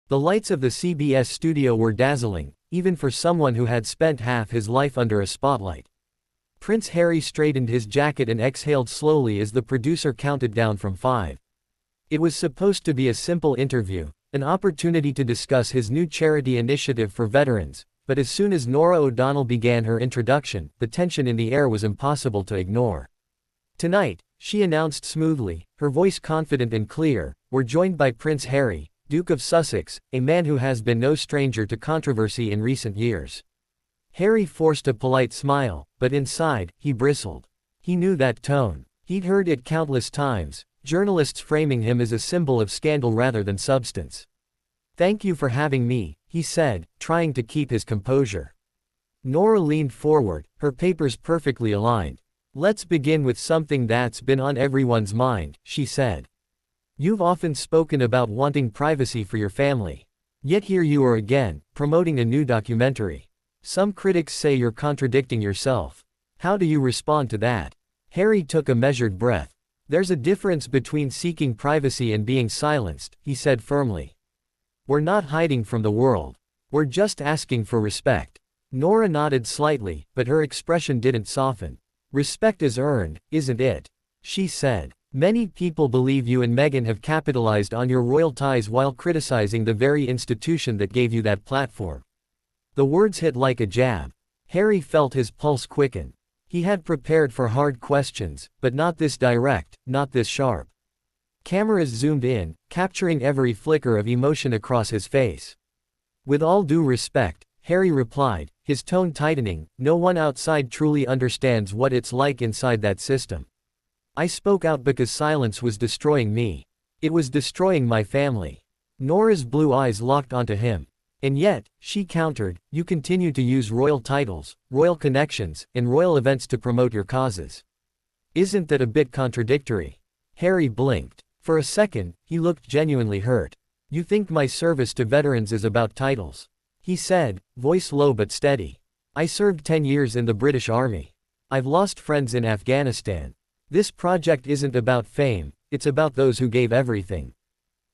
The lights of the CBS studio were dazzling, even for someone who had spent half his life under a spotlight. Prince Harry straightened his jacket and exhaled slowly as the producer counted down from 5. It was supposed to be a simple interview, an opportunity to discuss his new charity initiative for veterans, but as soon as Norah O'Donnell began her introduction, the tension in the air was impossible to ignore. "Tonight," she announced smoothly, her voice confident and clear, "we're joined by Prince Harry, Duke of Sussex, a man who has been no stranger to controversy in recent years." Harry forced a polite smile, but inside, he bristled. He knew that tone. He'd heard it countless times, journalists framing him as a symbol of scandal rather than substance. "Thank you for having me," he said, trying to keep his composure. Norah leaned forward, her papers perfectly aligned. "Let's begin with something that's been on everyone's mind," she said. "You've often spoken about wanting privacy for your family. Yet here you are again, promoting a new documentary. Some critics say you're contradicting yourself. How do you respond to that?" Harry took a measured breath. "There's a difference between seeking privacy and being silenced," he said firmly. "We're not hiding from the world. We're just asking for respect." Norah nodded slightly, but her expression didn't soften. "Respect is earned, isn't it?" she said. "Many people believe you and Meghan have capitalized on your royal ties while criticizing the very institution that gave you that platform." The words hit like a jab. Harry felt his pulse quicken. He had prepared for hard questions, but not this direct, not this sharp. Cameras zoomed in, capturing every flicker of emotion across his face. "With all due respect," Harry replied, his tone tightening, "no one outside truly understands what it's like inside that system. I spoke out because silence was destroying me. It was destroying my family." Norah's blue eyes locked onto him. "And yet," she countered, "you continue to use royal titles, royal connections, and royal events to promote your causes. Isn't that a bit contradictory?" Harry blinked. For a second, he looked genuinely hurt. "You think my service to veterans is about titles?" he said, voice low but steady. "I served 10 years in the British Army. I've lost friends in Afghanistan. This project isn't about fame, it's about those who gave everything."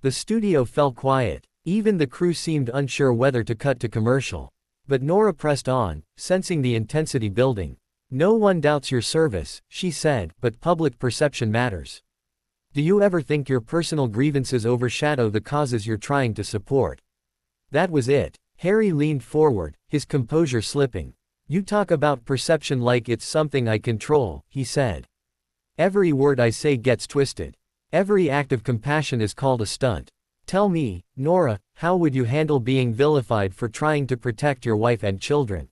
The studio fell quiet. Even the crew seemed unsure whether to cut to commercial. But Norah pressed on, sensing the intensity building. "No one doubts your service," she said, "but public perception matters. Do you ever think your personal grievances overshadow the causes you're trying to support?" That was it. Harry leaned forward, his composure slipping. "You talk about perception like it's something I control," he said. "Every word I say gets twisted. Every act of compassion is called a stunt. Tell me, Norah, how would you handle being vilified for trying to protect your wife and children?"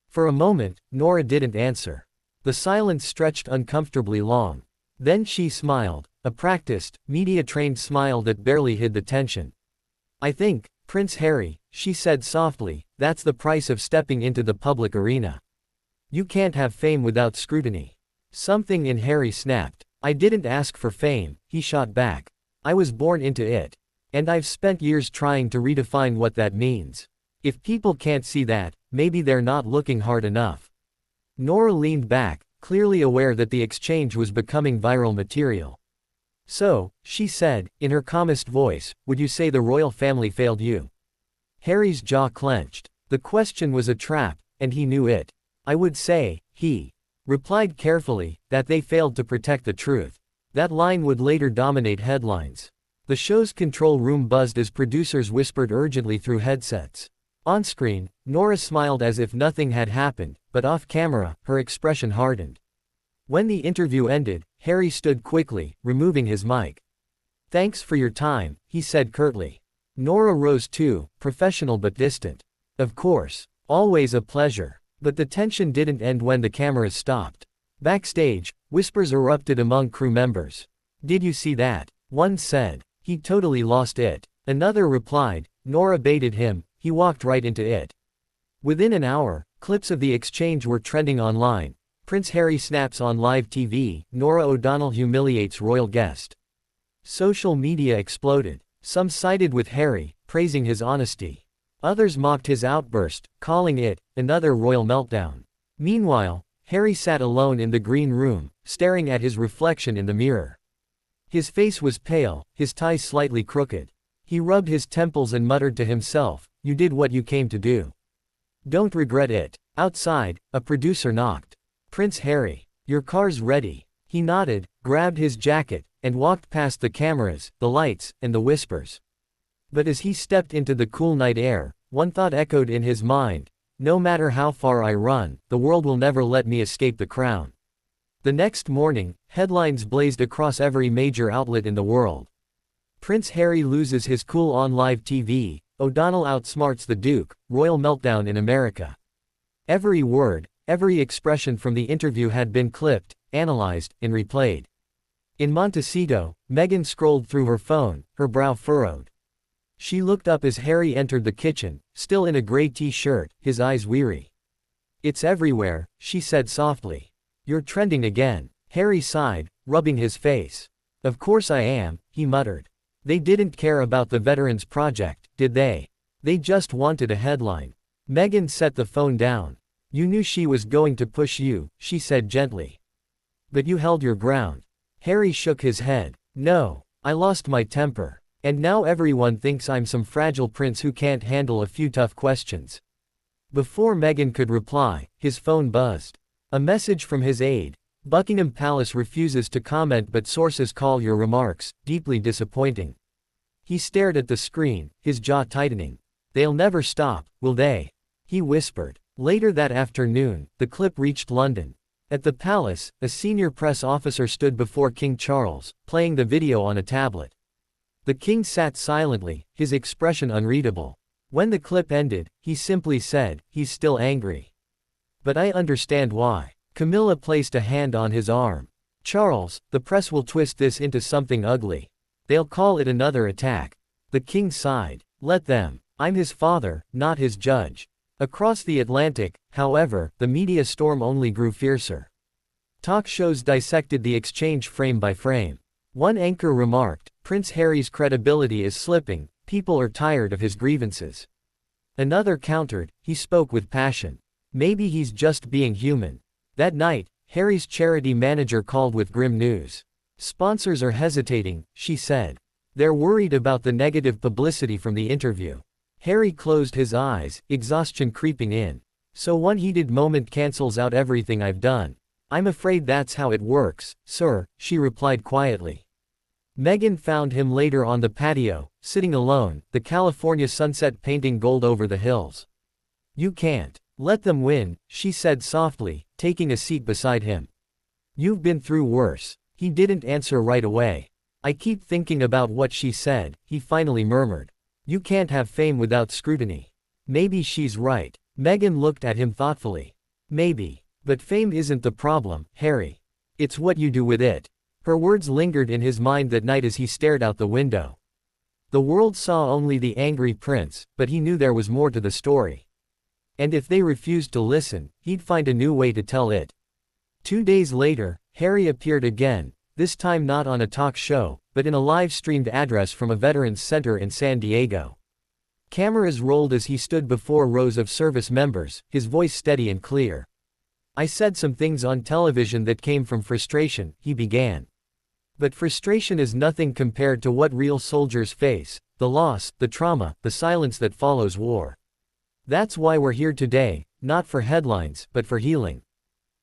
For a moment, Norah didn't answer. The silence stretched uncomfortably long. Then she smiled, a practiced, media-trained smile that barely hid the tension. "I think, Prince Harry," she said softly, "that's the price of stepping into the public arena. You can't have fame without scrutiny." Something in Harry snapped. "I didn't ask for fame," he shot back. "I was born into it. And I've spent years trying to redefine what that means. If people can't see that, maybe they're not looking hard enough." Norah leaned back, clearly aware that the exchange was becoming viral material. "So," she said, in her calmest voice, "would you say the royal family failed you?" Harry's jaw clenched. The question was a trap, and he knew it. "I would say," he replied carefully, "that they failed to protect the truth." That line would later dominate headlines. The show's control room buzzed as producers whispered urgently through headsets. On-screen, Norah smiled as if nothing had happened, but off-camera, her expression hardened. When the interview ended, Harry stood quickly, removing his mic. "Thanks for your time," he said curtly. Norah rose too, professional but distant. "Of course. Always a pleasure." But the tension didn't end when the cameras stopped. Backstage, whispers erupted among crew members. "Did you see that?" one said. "He totally lost it." Another replied. Norah baited him, he walked right into it. Within an hour, clips of the exchange were trending online. Prince Harry snaps on live TV, Norah O'Donnell humiliates royal guest. Social media exploded. Some sided with Harry, praising his honesty. Others mocked his outburst, calling it another royal meltdown. Meanwhile, Harry sat alone in the green room, staring at his reflection in the mirror. His face was pale, his tie slightly crooked. He rubbed his temples and muttered to himself, "You did what you came to do. Don't regret it." Outside, a producer knocked. "Prince Harry, your car's ready." He nodded, grabbed his jacket, and walked past the cameras, the lights, and the whispers. But as he stepped into the cool night air, one thought echoed in his mind: no matter how far I run, the world will never let me escape the crown. The next morning, headlines blazed across every major outlet in the world. Prince Harry loses his cool on live TV, O'Donnell outsmarts the Duke, royal meltdown in America. Every word, every expression from the interview had been clipped, analyzed, and replayed. In Montecito, Meghan scrolled through her phone, her brow furrowed. She looked up as Harry entered the kitchen, still in a gray t-shirt, his eyes weary. "It's everywhere," she said softly. "You're trending again." Harry sighed, rubbing his face. "Of course I am," he muttered. "They didn't care about the Veterans Project, did they? They just wanted a headline." Meghan set the phone down. "You knew she was going to push you," she said gently. "But you held your ground." Harry shook his head. "No, I lost my temper. And now everyone thinks I'm some fragile prince who can't handle a few tough questions." Before Meghan could reply, his phone buzzed. A message from his aide: "Buckingham Palace refuses to comment but sources call your remarks deeply disappointing." He stared at the screen, his jaw tightening. "They'll never stop, will they?" he whispered. Later that afternoon, the clip reached London. At the palace, a senior press officer stood before King Charles, playing the video on a tablet. The king sat silently, his expression unreadable. When the clip ended, he simply said, "He's still angry. But I understand why." Camilla placed a hand on his arm. "Charles, the press will twist this into something ugly. They'll call it another attack." The king sighed. "Let them. I'm his father, not his judge." Across the Atlantic, however, the media storm only grew fiercer. Talk shows dissected the exchange frame by frame. One anchor remarked, "Prince Harry's credibility is slipping, people are tired of his grievances." Another countered, "He spoke with passion. Maybe he's just being human." That night, Harry's charity manager called with grim news. "Sponsors are hesitating," she said. "They're worried about the negative publicity from the interview." Harry closed his eyes, exhaustion creeping in. "So one heated moment cancels out everything I've done." "I'm afraid that's how it works, sir," she replied quietly. Meghan found him later on the patio, sitting alone, the California sunset painting gold over the hills. "You can't let them win," she said softly, taking a seat beside him. "You've been through worse." He didn't answer right away. "I keep thinking about what she said," he finally murmured. "You can't have fame without scrutiny." "Maybe she's right." Meghan looked at him thoughtfully. "Maybe. But fame isn't the problem, Harry. It's what you do with it." Her words lingered in his mind that night as he stared out the window. The world saw only the angry prince, but he knew there was more to the story. And if they refused to listen, he'd find a new way to tell it. 2 days later, Harry appeared again, this time not on a talk show, but in a live-streamed address from a veterans center in San Diego. Cameras rolled as he stood before rows of service members, his voice steady and clear. "I said some things on television that came from frustration," he began. "But frustration is nothing compared to what real soldiers face, the loss, the trauma, the silence that follows war. That's why we're here today, not for headlines, but for healing."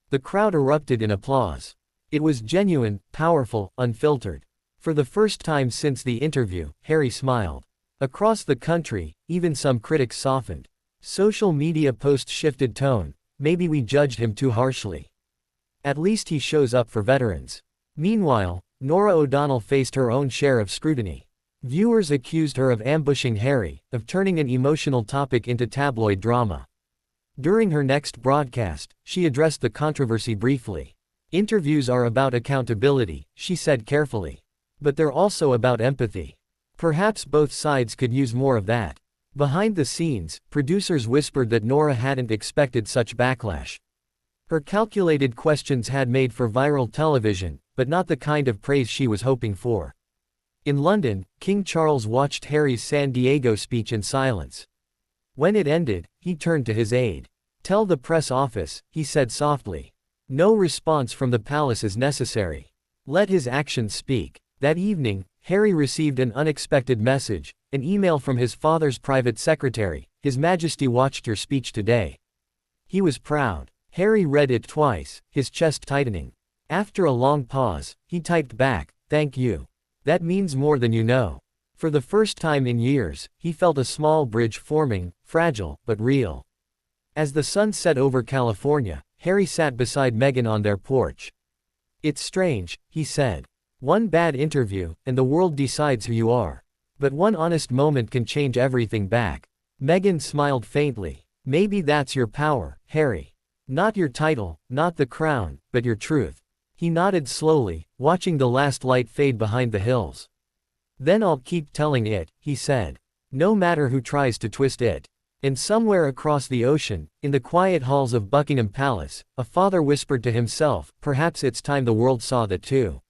The crowd erupted in applause. It was genuine, powerful, unfiltered. For the first time since the interview, Harry smiled. Across the country, even some critics softened. Social media posts shifted tone. "Maybe we judged him too harshly. At least he shows up for veterans." Meanwhile, Norah O'Donnell faced her own share of scrutiny. Viewers accused her of ambushing Harry, of turning an emotional topic into tabloid drama. During her next broadcast, she addressed the controversy briefly. "Interviews are about accountability," she said carefully. "But they're also about empathy. Perhaps both sides could use more of that." Behind the scenes, producers whispered that Norah hadn't expected such backlash. Her calculated questions had made for viral television, but not the kind of praise she was hoping for. In London, King Charles watched Harry's San Diego speech in silence. When it ended, he turned to his aide. "Tell the press office," he said softly. "No response from the palace is necessary. Let his actions speak." That evening, Harry received an unexpected message, an email from his father's private secretary. His Majesty watched your speech today. He was proud. Harry read it twice, his chest tightening. After a long pause, he typed back, "Thank you. That means more than you know." For the first time in years, he felt a small bridge forming, fragile, but real. As the sun set over California, Harry sat beside Meghan on their porch. "It's strange," he said. "One bad interview, and the world decides who you are. But one honest moment can change everything back." Meghan smiled faintly. "Maybe that's your power, Harry. Not your title, not the crown, but your truth." He nodded slowly, watching the last light fade behind the hills. "Then I'll keep telling it," he said. "No matter who tries to twist it." And somewhere across the ocean, in the quiet halls of Buckingham Palace, a father whispered to himself, "Perhaps it's time the world saw that too."